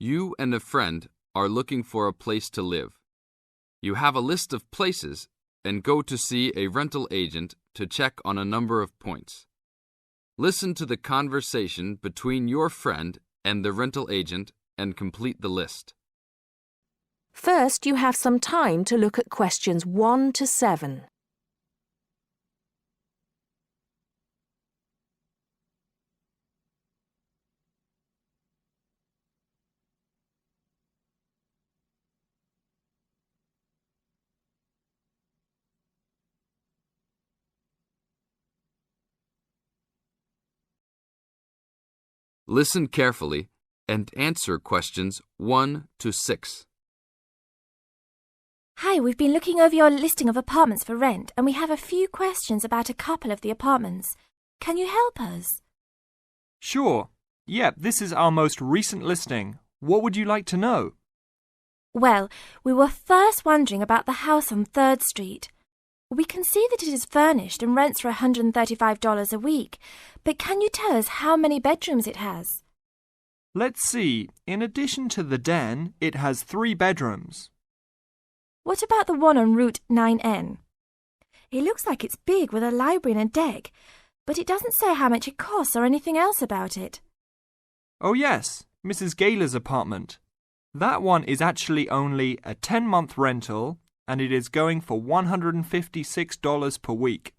You and a friend are looking for a place to live. You have a list of places and go to see a rental agent to check on a number of points. Listen to the conversation between your friend and the rental agent and complete the list. First, you have some time to look at questions 1 to 7. Listen carefully and answer questions 1 to 6. Hi, we've been looking over your listing of apartments for rent and we have a few questions about a couple of the apartments. Can you help us? Sure. Yep, this is our most recent listing. What would you like to know? Well, we were first wondering about the house on 3rd Street. We can see that it is furnished and rents for $135 a week, but can you tell us how many bedrooms it has? Let's see. In addition to the den, it has 3 bedrooms. What about the one on Route 9N? It looks like it's big with a library and a deck, but it doesn't say how much it costs or anything else about it. Oh yes, Mrs. Gaylor's apartment. That one is actually only a 10-month rental and it is going for $156 per week.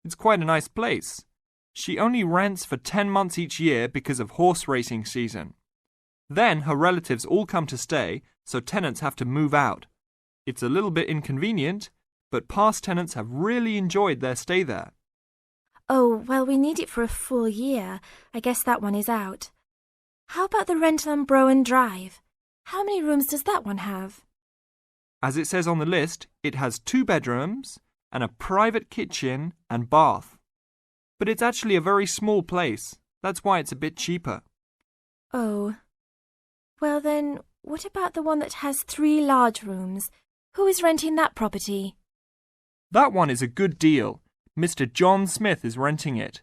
It's quite a nice place. She only rents for 10 months each year because of horse racing season. Then her relatives all come to stay, so tenants have to move out. It's a little bit inconvenient, but past tenants have really enjoyed their stay there. Oh, well, we need it for a full year. I guess that one is out. How about the rental on Browen Drive? How many rooms does that one have? As it says on the list, it has 2 bedrooms and a private kitchen and bath. But it's actually a very small place. That's why it's a bit cheaper. Oh. Well then, what about the one that has 3 large rooms? Who is renting that property? That one is a good deal. Mr. John Smith is renting it.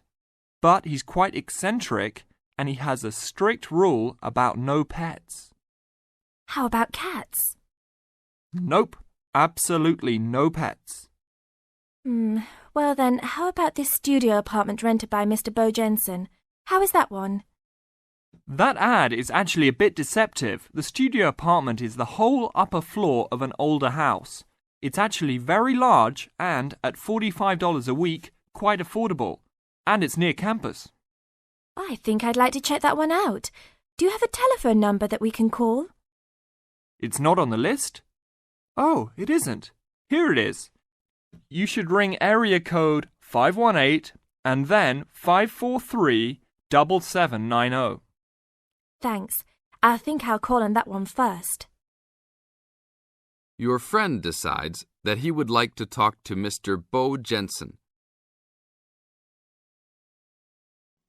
But he's quite eccentric and he has a strict rule about no pets. How about cats? Nope, absolutely no pets. Well then, how about this studio apartment rented by Mr. Bo Jensen? How is that one? That ad is actually a bit deceptive. The studio apartment is the whole upper floor of an older house. It's actually very large and, at $45 a week, quite affordable. And it's near campus. I think I'd like to check that one out. Do you have a telephone number that we can call? It's not on the list? Oh, it isn't. Here it is. You should ring area code 518 and then 543-7790. Thanks. I think I'll call on that one first. Your friend decides that he would like to talk to Mr. Bo Jensen.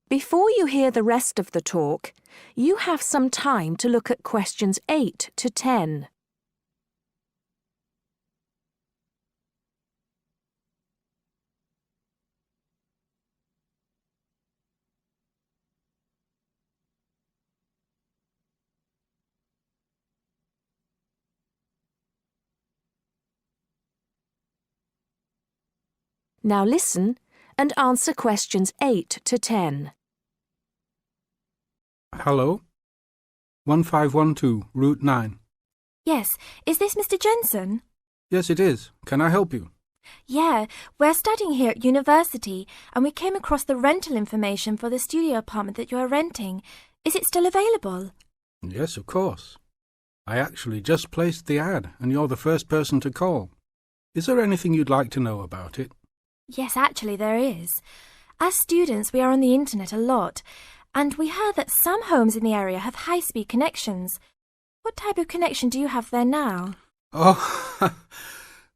Before you hear the rest of the talk, you have some time to look at questions 8 to 10. Now listen and answer questions 8 to 10. Hello? 1512, Route 9. Yes, is this Mr. Jensen? Yes, it is. Can I help you? Yeah, we're studying here at university and we came across the rental information for the studio apartment that you are renting. Is it still available? Yes, of course. I actually just placed the ad and you're the first person to call. Is there anything you'd like to know about it? Yes, actually there is. As students, we are on the internet a lot, and we heard that some homes in the area have high-speed connections. What type of connection do you have there now? Oh,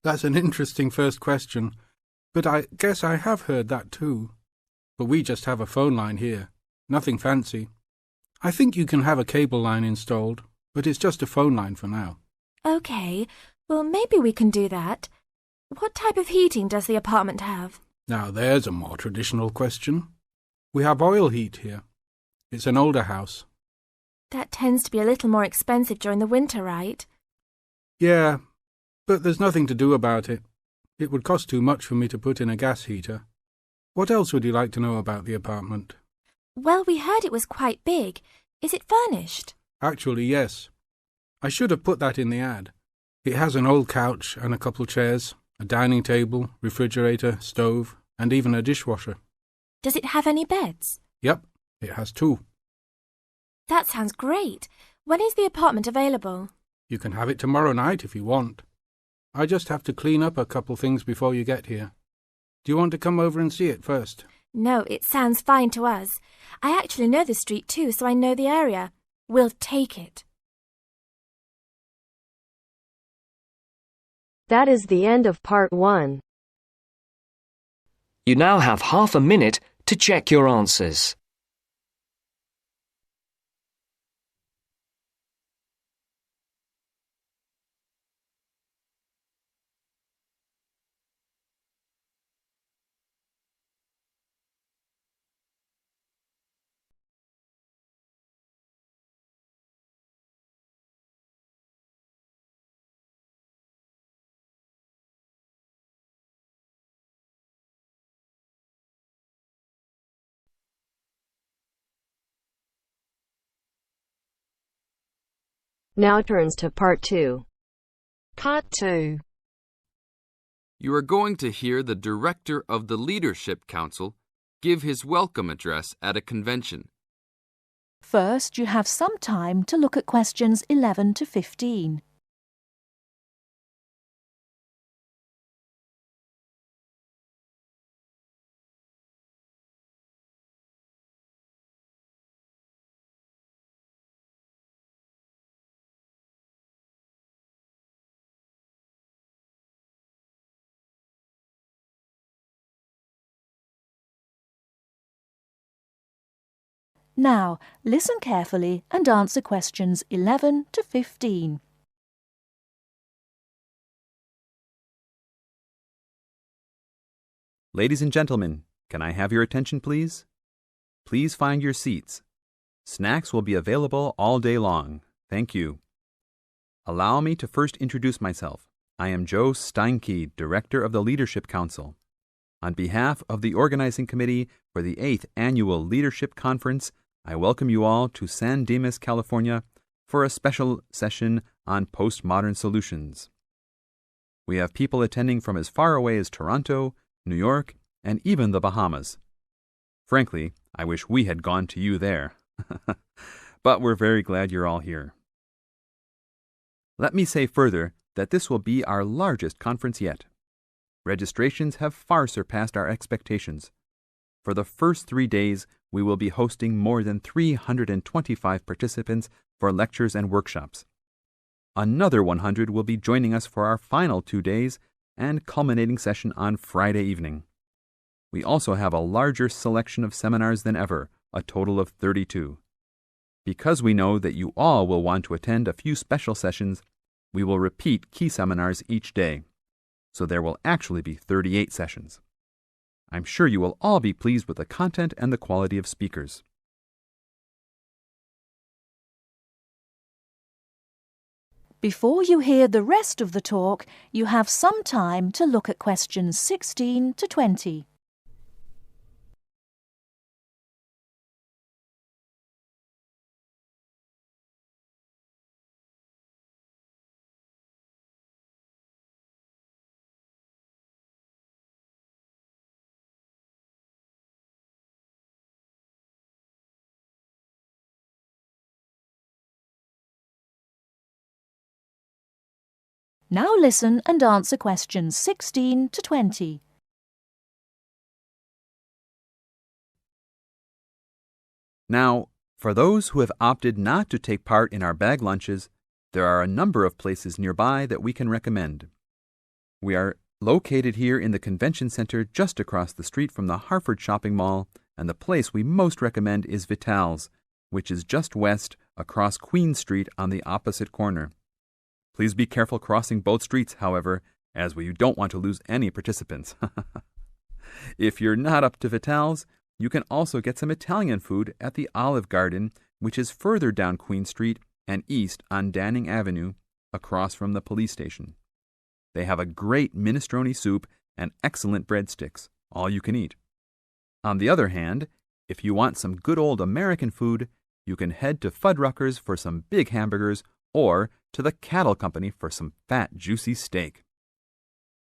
that's an interesting first question. But I guess I have heard that too. But we just have a phone line here. Nothing fancy. I think you can have a cable line installed, but it's just a phone line for now. Okay, well maybe we can do that. What type of heating does the apartment have? Now there's a more traditional question. We have oil heat here. It's an older house. That tends to be a little more expensive during the winter, right? Yeah, but there's nothing to do about it. It would cost too much for me to put in a gas heater. What else would you like to know about the apartment? Well, we heard it was quite big. Is it furnished? Actually, yes. I should have put that in the ad. It has an old couch and a couple chairs, a dining table, refrigerator, stove, and even a dishwasher. Does it have any beds? Yep, it has 2. That sounds great. When is the apartment available? You can have it tomorrow night if you want. I just have to clean up a couple things before you get here. Do you want to come over and see it first? No, it sounds fine to us. I actually know the street too, so I know the area. We'll take it. That is the end of part 1. You now have half a minute to check your answers. Now turns to part 2. Part 2. You are going to hear the director of the Leadership Council give his welcome address at a convention. First, you have some time to look at questions 11 to 15. Now, listen carefully and answer questions 11 to 15. Ladies and gentlemen, can I have your attention, please? Please find your seats. Snacks will be available all day long. Thank you. Allow me to first introduce myself. I am Joe Steinke, Director of the Leadership Council. On behalf of the Organizing Committee for the 8th Annual Leadership Conference, I welcome you all to San Dimas, California, for a special session on postmodern solutions. We have people attending from as far away as Toronto, New York, and even the Bahamas. Frankly, I wish we had gone to you there. But we're very glad you're all here. Let me say further that this will be our largest conference yet. Registrations have far surpassed our expectations. For the first 3 days, we will be hosting more than 325 participants for lectures and workshops. Another 100 will be joining us for our final 2 days and culminating session on Friday evening. We also have a larger selection of seminars than ever, a total of 32. Because we know that you all will want to attend a few special sessions, we will repeat key seminars each day. So there will actually be 38 sessions. I'm sure you will all be pleased with the content and the quality of speakers. Before you hear the rest of the talk, you have some time to look at questions 16 to 20. Now listen and answer questions 16 to 20. Now, for those who have opted not to take part in our bag lunches, there are a number of places nearby that we can recommend. We are located here in the Convention Center just across the street from the Harford Shopping Mall, and the place we most recommend is Vital's, which is just west across Queen Street on the opposite corner. Please be careful crossing both streets, however, as we don't want to lose any participants. If you're not up to Vital's, you can also get some Italian food at the Olive Garden which is further down Queen Street and east on Danning Avenue, across from the police station. They have a great minestrone soup and excellent breadsticks, all you can eat. On the other hand, if you want some good old American food, you can head to Fuddruckers for some big hamburgers or to the Cattle Company for some fat, juicy steak.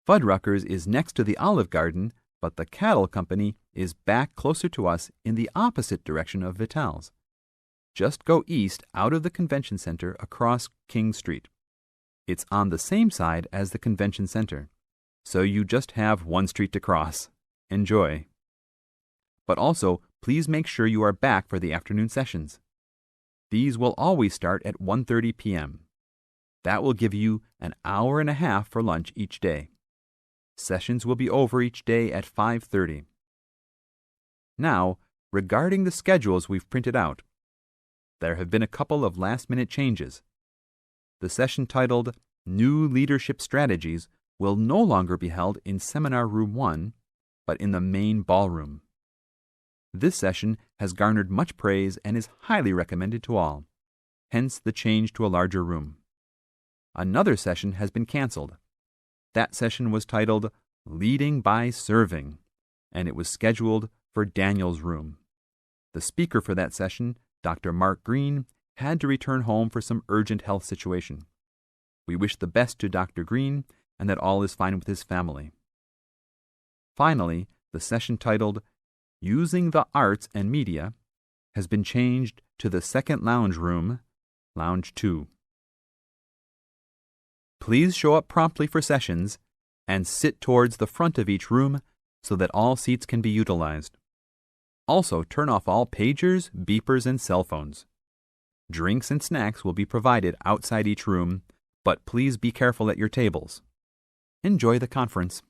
Fuddruckers is next to the Olive Garden, but the Cattle Company is back closer to us in the opposite direction of Vital's. Just go east out of the convention center across King Street. It's on the same side as the convention center, so you just have one street to cross. Enjoy. But also, please make sure you are back for the afternoon sessions. These will always start at 1:30 p.m. That will give you an hour and a half for lunch each day. Sessions will be over each day at 5:30. Now, regarding the schedules we've printed out, there have been a couple of last-minute changes. The session titled New Leadership Strategies will no longer be held in Seminar Room 1, but in the main ballroom. This session has garnered much praise and is highly recommended to all, hence the change to a larger room. Another session has been canceled. That session was titled Leading by Serving, and it was scheduled for Daniel's room. The speaker for that session, Dr. Mark Green, had to return home for some urgent health situation. We wish the best to Dr. Green and that all is fine with his family. Finally, the session titled Using the Arts and Media has been changed to the second lounge room, Lounge 2. Please show up promptly for sessions and sit towards the front of each room so that all seats can be utilized. Also, turn off all pagers, beepers, and cell phones. Drinks and snacks will be provided outside each room, but please be careful at your tables. Enjoy the conference.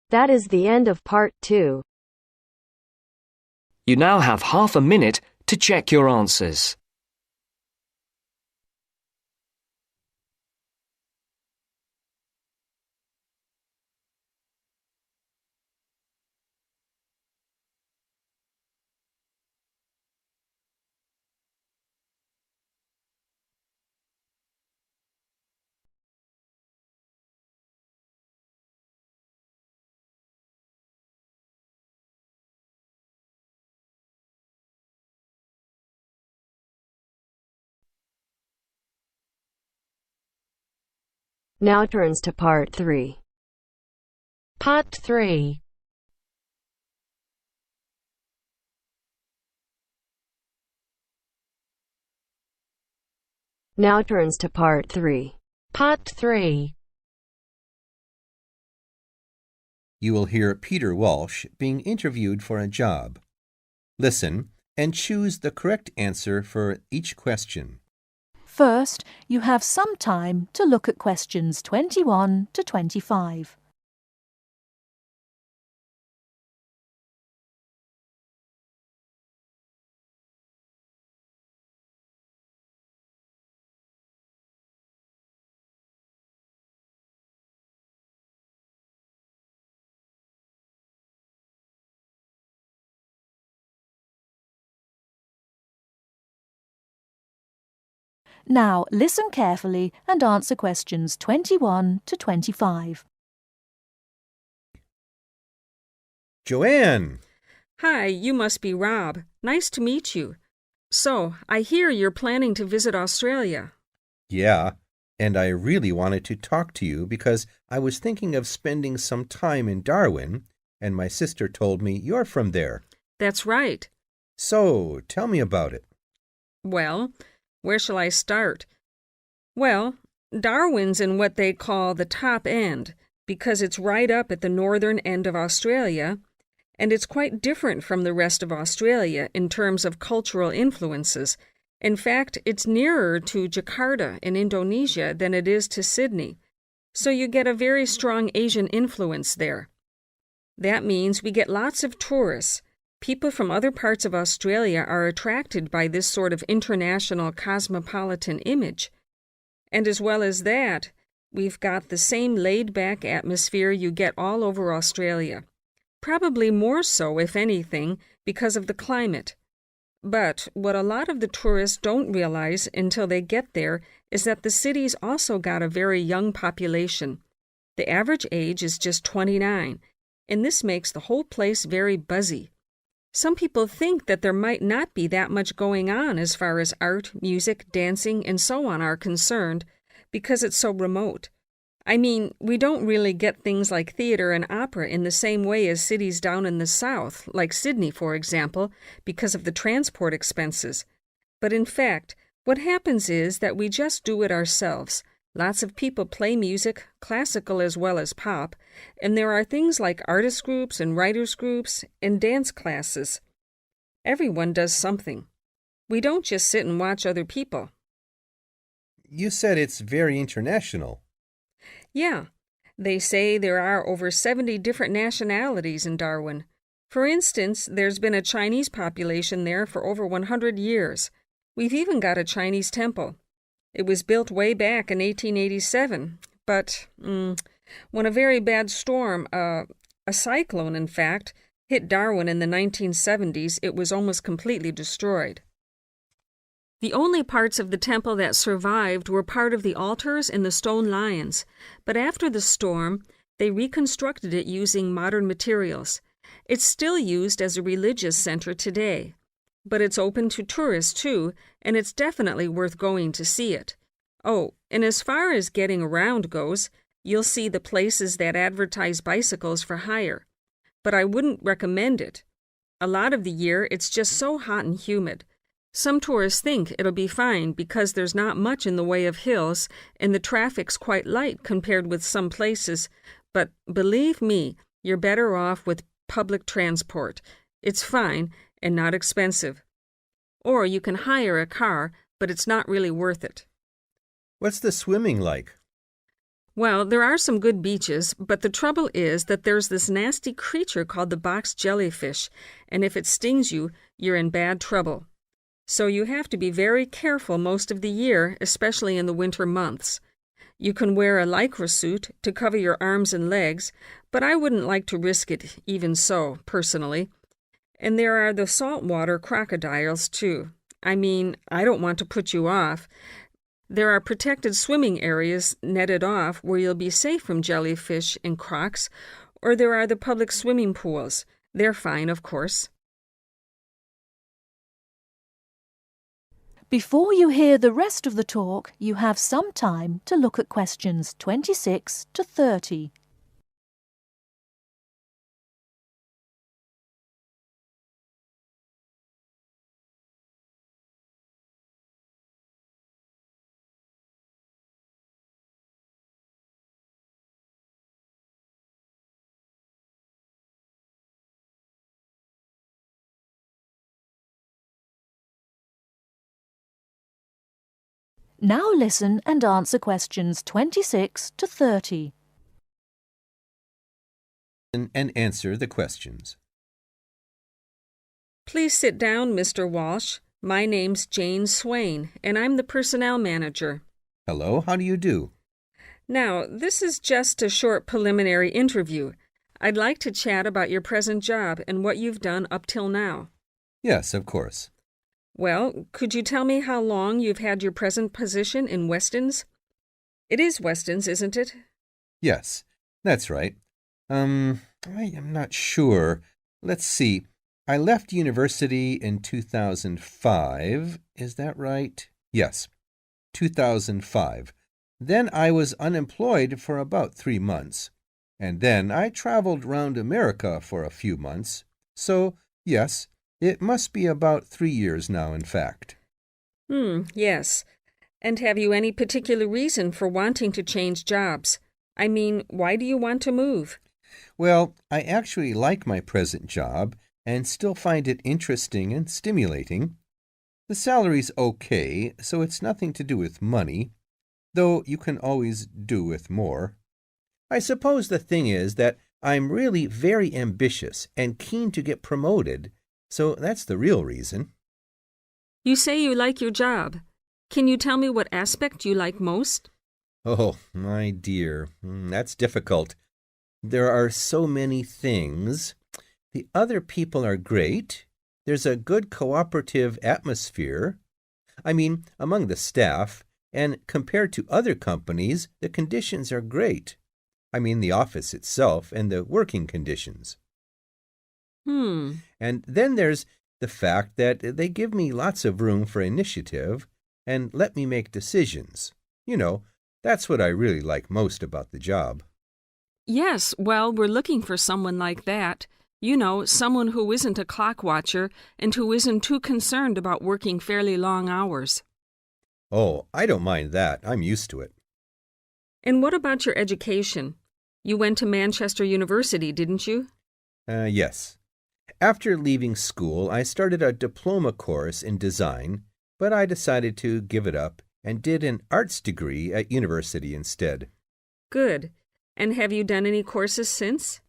That is the end of part 2. You now have half a minute to check your answers. Now turns to part 3. Part 3. Now turns to part 3. Part 3. You will hear Peter Walsh being interviewed for a job. Listen and choose the correct answer for each question. First, you have some time to look at questions 21 to 25. Now, listen carefully and answer questions 21 to 25. Joanne! Hi, you must be Rob. Nice to meet you. So, I hear you're planning to visit Australia. Yeah, and I really wanted to talk to you because I was thinking of spending some time in Darwin, and my sister told me you're from there. That's right. So, tell me about it. Well, where shall I start? Well, Darwin's in what they call the top end, because it's right up at the northern end of Australia, and it's quite different from the rest of Australia in terms of cultural influences. In fact, it's nearer to Jakarta in Indonesia than it is to Sydney, so you get a very strong Asian influence there. That means we get lots of tourists. People from other parts of Australia are attracted by this sort of international cosmopolitan image. And as well as that, we've got the same laid-back atmosphere you get all over Australia. Probably more so, if anything, because of the climate. But what a lot of the tourists don't realize until they get there is that the city's also got a very young population. The average age is just 29, and this makes the whole place very buzzy. Some people think that there might not be that much going on as far as art, music, dancing, and so on are concerned, because it's so remote. I mean, we don't really get things like theater and opera in the same way as cities down in the south, like Sydney, for example, because of the transport expenses. But in fact, what happens is that we just do it ourselves. Lots of people play music, classical as well as pop, and there are things like artist groups and writers groups and dance classes. Everyone does something. We don't just sit and watch other people. You said it's very international. Yeah, they say there are over 70 different nationalities in Darwin. For instance, there's been a Chinese population there for over 100 years. We've even got a Chinese temple. It was built way back in 1887, but when a very bad storm, a cyclone in fact, hit Darwin in the 1970s, it was almost completely destroyed. The only parts of the temple that survived were part of the altars and the stone lions, but after the storm, they reconstructed it using modern materials. It's still used as a religious center today, but it's open to tourists too, and it's definitely worth going to see it. Oh, and as far as getting around goes, you'll see the places that advertise bicycles for hire, but I wouldn't recommend it. A lot of the year, it's just so hot and humid. Some tourists think it'll be fine because there's not much in the way of hills and the traffic's quite light compared with some places, but believe me, you're better off with public transport. It's fine and not expensive. Or you can hire a car, but it's not really worth it. What's the swimming like? Well, there are some good beaches, but the trouble is that there's this nasty creature called the box jellyfish, and if it stings you, you're in bad trouble. So you have to be very careful most of the year, especially in the winter months. You can wear a lycra suit to cover your arms and legs, but I wouldn't like to risk it even so, personally. And there are the saltwater crocodiles, too. I mean, I don't want to put you off. There are protected swimming areas netted off where you'll be safe from jellyfish and crocs, or there are the public swimming pools. They're fine, of course. Before you hear the rest of the talk, you have some time to look at questions 26 to 30. Now listen and answer questions 26 to 30. And answer the questions. Please sit down, Mr. Walsh. My name's Jane Swain, and I'm the personnel manager. Hello, how do you do? Now, this is just a short preliminary interview. I'd like to chat about your present job and what you've done up till now. Yes, of course. Well, could you tell me how long you've had your present position in Weston's? It is Weston's, isn't it? Yes, that's right. I am not sure. Let's see. I left university in 2005. Is that right? Yes, 2005. Then I was unemployed for about 3 months. And then I traveled round America for a few months. So, yes, it must be about 3 years now, in fact. Yes. And have you any particular reason for wanting to change jobs? I mean, why do you want to move? Well, I actually like my present job and still find it interesting and stimulating. The salary's okay, so it's nothing to do with money, though you can always do with more. I suppose the thing is that I'm really very ambitious and keen to get promoted, so that's the real reason. You say you like your job. Can you tell me what aspect you like most? Oh, my dear, that's difficult. There are so many things. The other people are great. There's a good cooperative atmosphere. I mean, among the staff, and compared to other companies, the conditions are great. I mean, the office itself and the working conditions. And then there's the fact that they give me lots of room for initiative and let me make decisions. You know, that's what I really like most about the job. Yes, well, we're looking for someone like that. You know, someone who isn't a clock watcher and who isn't too concerned about working fairly long hours. Oh, I don't mind that. I'm used to it. And what about your education? You went to Manchester University, didn't you? Yes. After leaving school, I started a diploma course in design, but I decided to give it up and did an arts degree at university instead. Good. And have you done any courses since?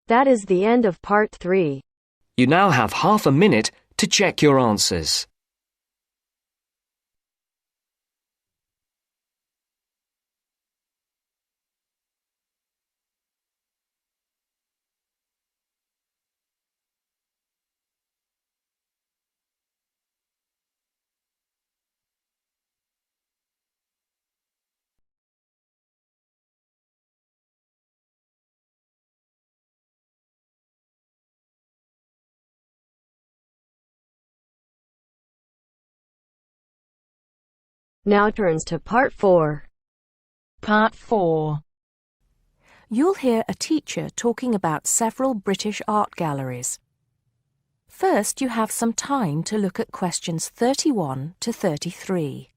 That is the end of part 3. You now have half a minute to check your answers. Now turns to part 4. Part 4. You'll hear a teacher talking about several British art galleries. First, you have some time to look at questions 31 to 33.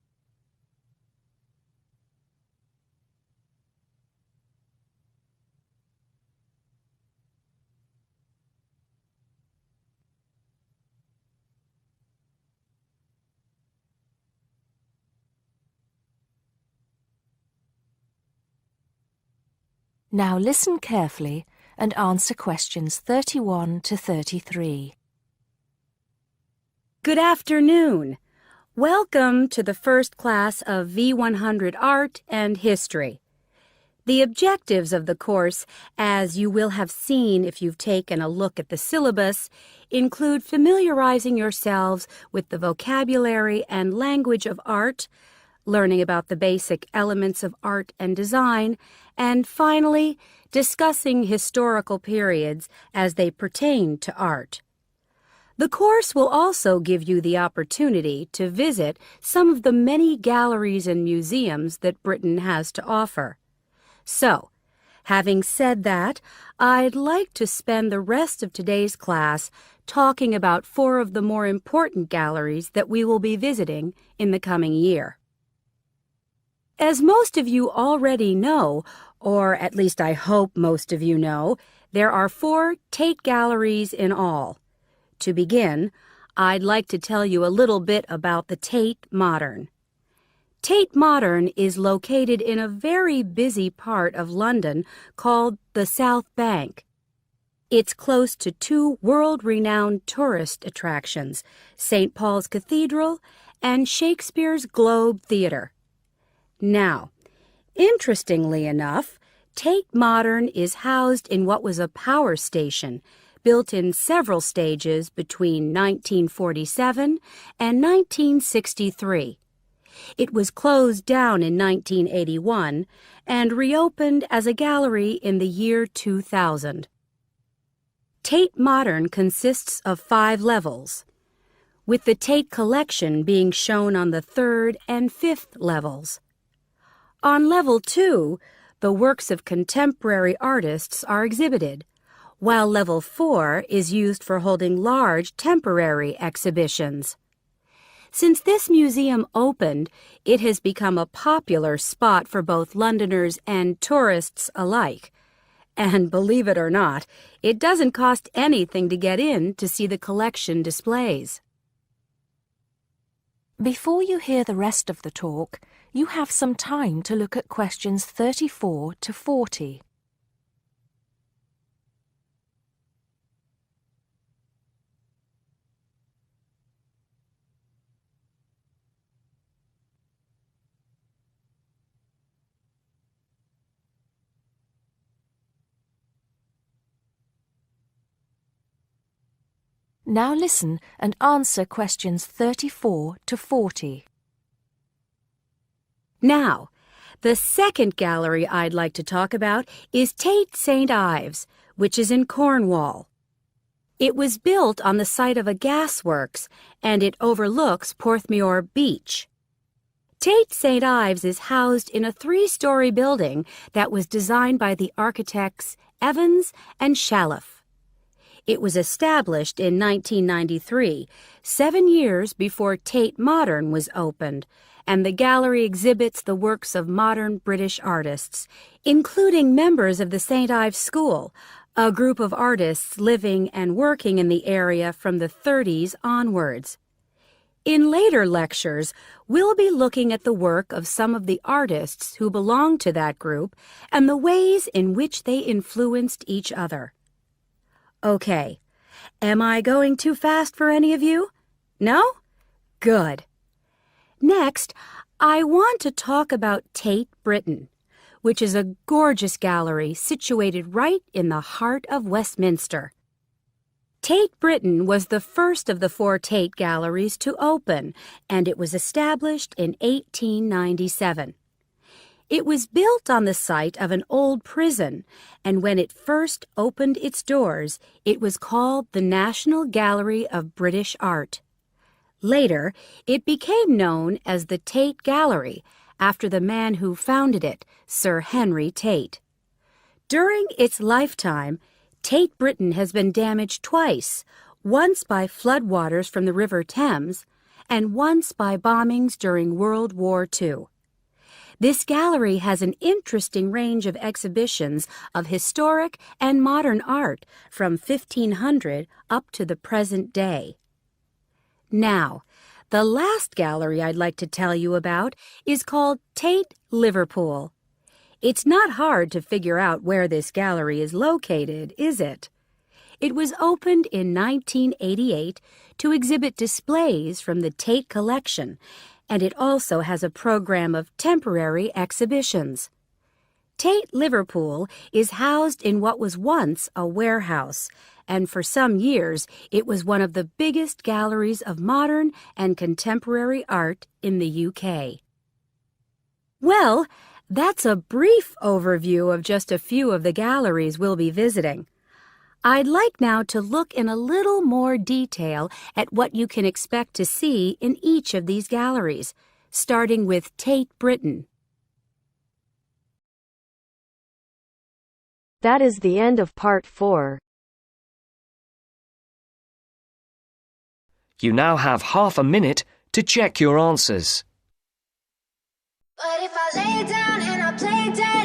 Now listen carefully and answer questions 31 to 33. Good afternoon. Welcome to the first class of V100 Art and History. The objectives of the course, as you will have seen if you've taken a look at the syllabus, include familiarizing yourselves with the vocabulary and language of art, learning about the basic elements of art and design, and finally, discussing historical periods as they pertain to art. The course will also give you the opportunity to visit some of the many galleries and museums that Britain has to offer. So, having said that, I'd like to spend the rest of today's class talking about 4 of the more important galleries that we will be visiting in the coming year. As most of you already know, or at least I hope most of you know, there are 4 Tate galleries in all. To begin, I'd like to tell you a little bit about the Tate Modern. Tate Modern is located in a very busy part of London called the South Bank. It's close to 2 world-renowned tourist attractions, St. Paul's Cathedral and Shakespeare's Globe Theatre. Now, interestingly enough, Tate Modern is housed in what was a power station built in several stages between 1947 and 1963. It was closed down in 1981 and reopened as a gallery in the year 2000. Tate Modern consists of 5 levels, with the Tate collection being shown on the 3rd and 5th levels. On level 2, the works of contemporary artists are exhibited, while level 4 is used for holding large temporary exhibitions. Since this museum opened, it has become a popular spot for both Londoners and tourists alike. And believe it or not, it doesn't cost anything to get in to see the collection displays. Before you hear the rest of the talk, you have some time to look at questions 34 to 40. Now listen and answer questions 34 to 40. Now, the second gallery I'd like to talk about is Tate St. Ives, which is in Cornwall. It was built on the site of a gasworks, and it overlooks Porthmeor Beach. Tate St. Ives is housed in a 3-story building that was designed by the architects Evans and Shalliff. It was established in 1993, 7 years before Tate Modern was opened, and the gallery exhibits the works of modern British artists, including members of the St. Ives School, a group of artists living and working in the area from the 30s onwards. In later lectures, we'll be looking at the work of some of the artists who belong to that group and the ways in which they influenced each other. Okay, am I going too fast for any of you? No? Good. Next, I want to talk about Tate Britain, which is a gorgeous gallery situated right in the heart of Westminster. Tate Britain was the first of the 4 Tate galleries to open, and it was established in 1897. It was built on the site of an old prison, and when it first opened its doors, it was called the National Gallery of British Art. Later, it became known as the Tate Gallery, after the man who founded it, Sir Henry Tate. During its lifetime, Tate Britain has been damaged twice, once by floodwaters from the River Thames, and once by bombings during World War II. This gallery has an interesting range of exhibitions of historic and modern art from 1500 up to the present day. Now, the last gallery I'd like to tell you about is called Tate Liverpool. It's not hard to figure out where this gallery is located, is it? It was opened in 1988 to exhibit displays from the Tate collection, and it also has a program of temporary exhibitions. Tate Liverpool is housed in what was once a warehouse, and for some years it was one of the biggest galleries of modern and contemporary art in the UK. Well, that's a brief overview of just a few of the galleries we'll be visiting. I'd like now to look in a little more detail at what you can expect to see in each of these galleries, starting with Tate Britain. That is the end of part 4. You now have half a minute to check your answers. But if I lay down and I play dead